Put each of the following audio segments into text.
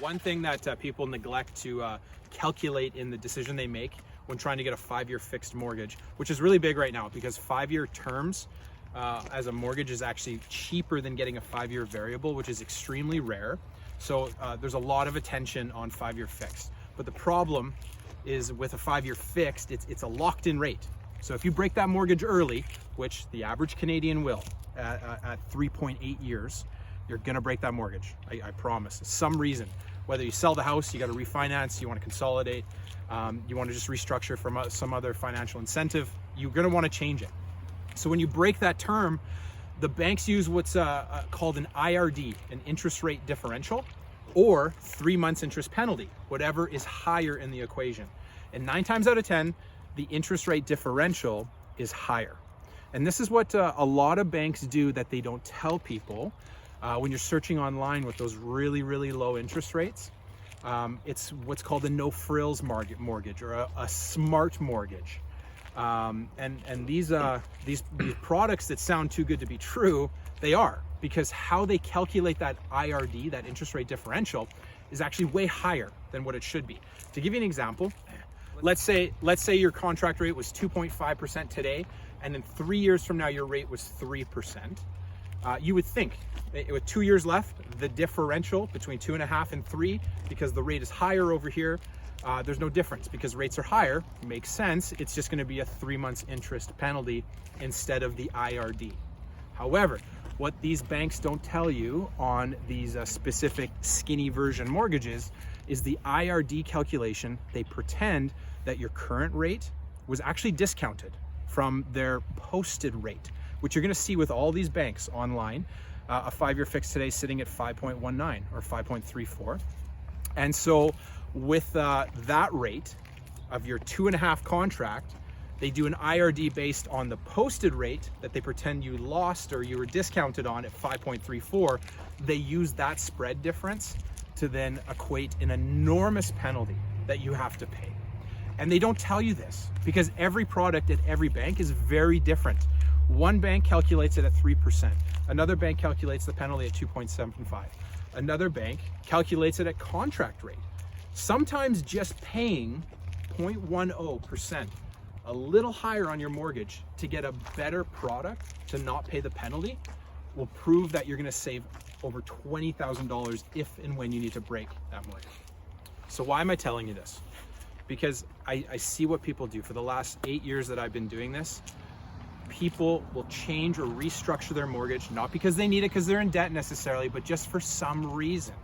One thing that people neglect to calculate in the decision they make when trying to get a 5-year fixed mortgage, which is really big right now because 5-year terms as a mortgage is actually cheaper than getting a 5-year variable, which is extremely rare. So there's a lot of attention on 5-year fixed. But the problem is with a 5-year fixed, it's a locked-in rate. So if you break that mortgage early, which the average Canadian will at 3.8 years, you're gonna break that mortgage, I promise. Some reason, whether you sell the house, you gotta refinance, you wanna consolidate, you wanna just restructure from some other financial incentive, you're gonna wanna change it. So when you break that term, the banks use what's called an IRD, an interest rate differential, or 3 months interest penalty, whatever is higher in the equation. And 9 times out of 10, the interest rate differential is higher. And this is what a lot of banks do that they don't tell people when you're searching online with those really, really low interest rates. It's what's called a no frills mortgage or a smart mortgage. And these products that sound too good to be true, they are, because how they calculate that IRD, that interest rate differential, is actually way higher than what it should be. To give you an example, let's say your contract rate was 2.5% today, and then 3 years from now your rate was 3%. You would think, with 2 years left, the differential between 2.5 and 3, because the rate is higher over here, there's no difference because rates are higher. Makes sense. It's just going to be a 3 months interest penalty instead of the IRD. However, what these banks don't tell you on these specific skinny version mortgages is the IRD calculation. They pretend that your current rate was actually discounted from their posted rate, which you're going to see with all these banks online. A 5-year fix today sitting at 5.19 or 5.34. And so with that rate of your 2.5 contract, they do an IRD based on the posted rate that they pretend you lost or you were discounted on at 5.34. They use that spread difference to then equate an enormous penalty that you have to pay. And they don't tell you this because every product at every bank is very different. One bank calculates it at 3%. Another bank calculates the penalty at 2.75. Another bank calculates it at contract rate. Sometimes just paying 0.10%, a little higher on your mortgage to get a better product to not pay the penalty, will prove that you're gonna save over $20,000 if and when you need to break that mortgage. So why am I telling you this? Because I see what people do. For the last 8 years that I've been doing this, people will change or restructure their mortgage, not because they need it because they're in debt necessarily, but just for some reason.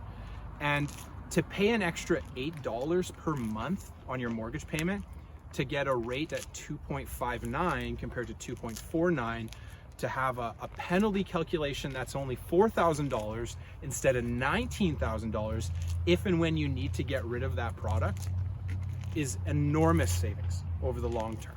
And to pay an extra $8 per month on your mortgage payment to get a rate at 2.59 compared to 2.49, to have a penalty calculation that's only $4,000 instead of $19,000 if and when you need to get rid of that product, is enormous savings over the long term.